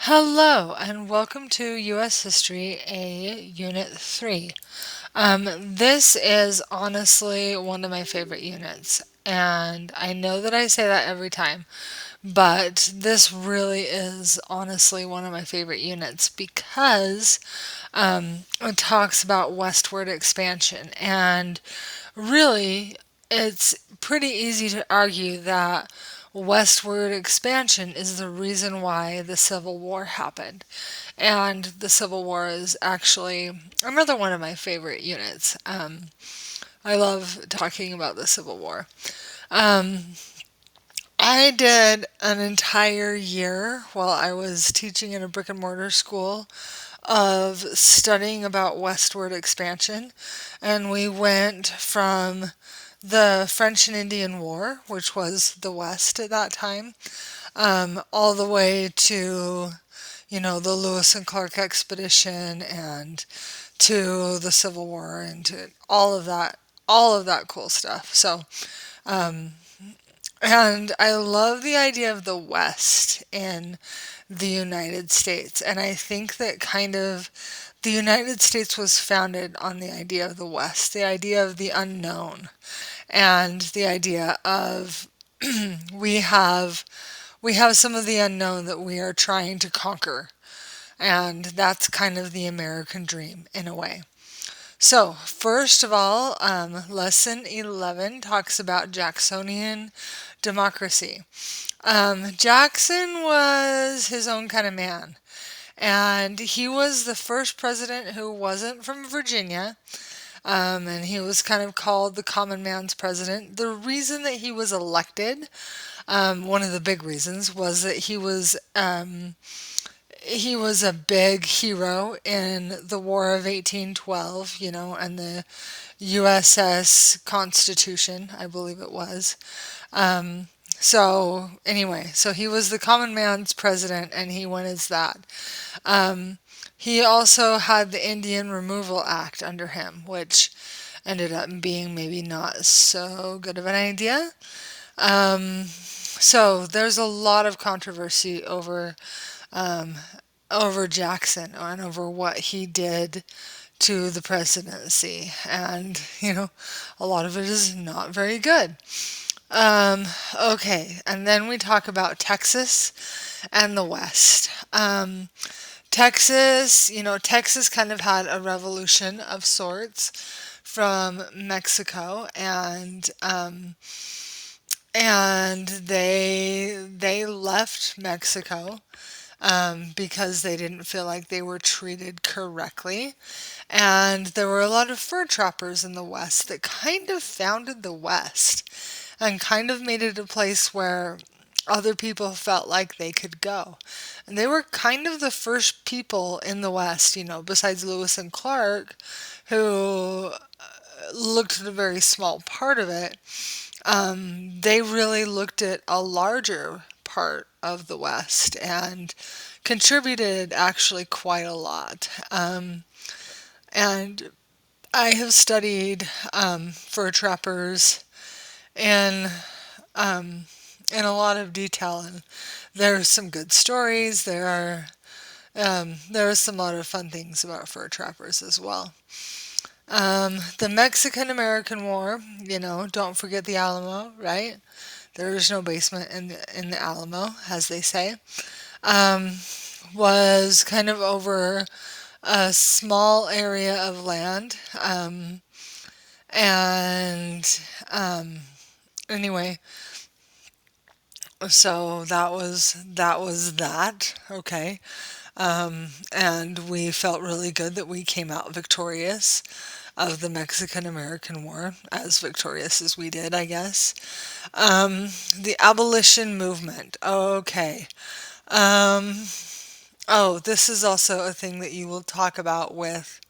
Hello, and welcome to U.S. History A Unit 3. This is honestly one of my favorite units, and I know that I say that every time, but this really is honestly one of my favorite units because it talks about westward expansion, and really, it's pretty easy to argue that westward expansion is the reason why the Civil War happened. And the Civil War is actually another one of my favorite units. I love talking about the Civil War. Um, I did an entire year while I was teaching in a brick and mortar school of studying about westward expansion. And we went from the French and Indian War, which was the West at that time, all the way to, the Lewis and Clark expedition and to the Civil War and to all of that cool stuff. And I love the idea of the West in the United States. And I think that kind of the United States was founded on the idea of the West, the idea of the unknown, and the idea of we have we have some of the unknown that we are trying to conquer. And that's kind of the American dream in a way. So, first of all, lesson 11 talks about Jacksonian democracy. Jackson was his own kind of man, and he was the first president who wasn't from Virginia. And he was kind of called the common man's president. The reason that he was elected, one of the big reasons, was that he was a big hero in the War of 1812, and the USS Constitution, I believe it was. So anyway, so he was the common man's president, and he went as that. Um, he also had the Indian Removal Act under him, which ended up being maybe not so good of an idea. So there's a lot of controversy um, over Jackson and over what he did to the presidency, and a lot of it is not very good. Um, okay, and then we talk about Texas and the West. Texas kind of had a revolution of sorts from Mexico, and they left Mexico because they didn't feel like they were treated correctly. And there were a lot of fur trappers in the West that kind of founded the West and kind of made it a place where other people felt like they could go. And they were kind of the first people in the West, besides Lewis and Clark, who looked at a very small part of it. They really looked at a larger part of the West and contributed actually quite a lot. And I have studied fur trappers in in a lot of detail, and there are some good stories. There are some lot of fun things about fur trappers as well. The Mexican American War, don't forget the Alamo, right? There is no basement in the Alamo, as they say. Um, was kind of over a small area of land. And anyway, so that was that. Okay. And we felt really good that we came out victorious of the Mexican American War, as victorious as we did, I guess. The abolition movement. Okay. Um, oh, this is also a thing that you will talk about with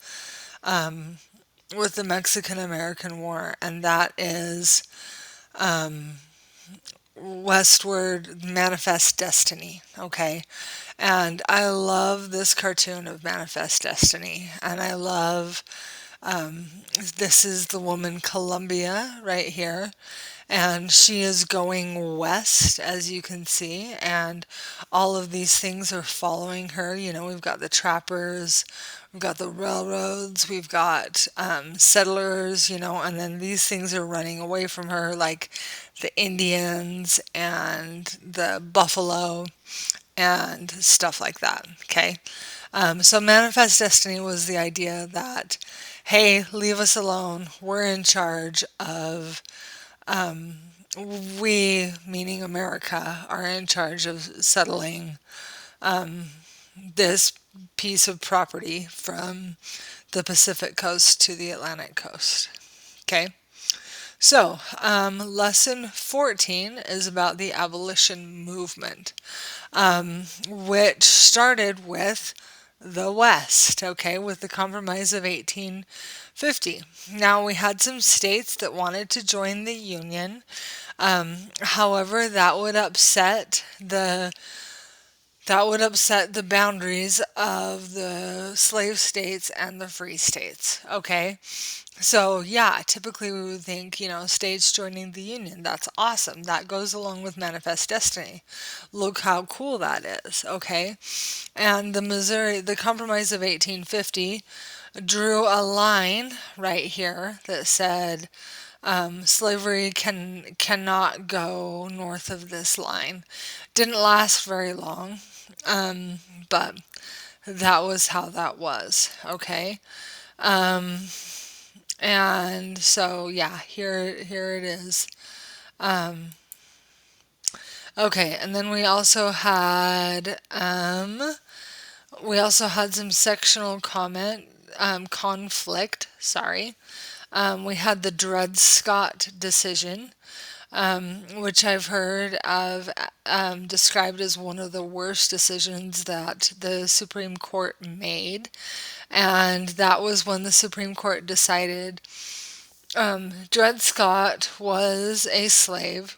the Mexican American War, and that is Westward Manifest Destiny. Okay. And I love this cartoon of Manifest Destiny. And I love this is the woman Columbia right here. and she is going west, as you can see, and all of these things are following her. We've got the trappers, we've got the railroads, we've got settlers, and then these things are running away from her, like the Indians and the buffalo and stuff like that. Okay. So Manifest Destiny was the idea that, hey, leave us alone. We're in charge of, we, meaning America, are in charge of settling this piece of property from the Pacific coast to the Atlantic coast. Okay. So, lesson 14 is about the abolition movement, which started with the West, okay, with the Compromise of 1850. Now, we had some states that wanted to join the Union. However, that would upset the boundaries of the slave states and the free states. Okay. So, yeah, typically we would think, states joining the Union. That's awesome. That goes along with Manifest Destiny. Look how cool that is. Okay. And the Compromise of 1850 drew a line right here that said slavery cannot go north of this line. Didn't last very long, but that was how that was. Okay. Um, and so yeah, here it is. Okay, and then we also had some sectional conflict. Sorry. We had the Dred Scott decision, which I've heard of described as one of the worst decisions that the Supreme Court made. And that was when the Supreme Court decided Dred Scott was a slave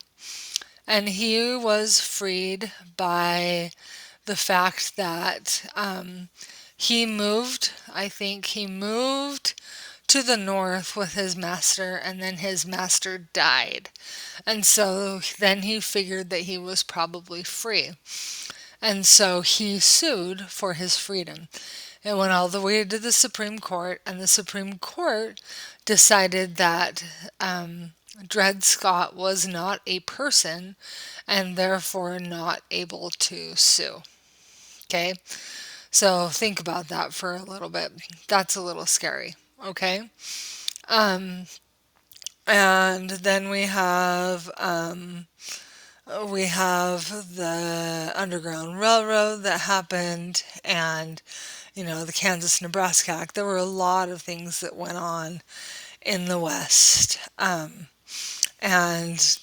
and he was freed by the fact that I think he moved to the north with his master, and then his master died. And so then he figured that he was probably free. And so he sued for his freedom. It went all the way to the Supreme Court, and the Supreme Court decided that Dred Scott was not a person and therefore not able to sue. Okay? So think about that for a little bit. That's a little scary. Okay? And then we have the Underground Railroad that happened, and the Kansas-Nebraska Act. There were a lot of things that went on in the West, and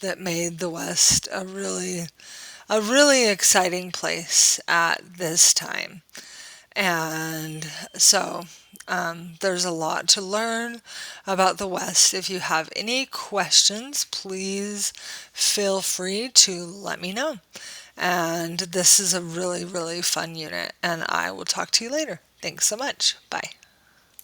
that made the West a really exciting place at this time. And so there's a lot to learn about the West. If you have any questions, please feel free to let me know. And this is a really, really fun unit, and I will talk to you later. Thanks so much. Bye.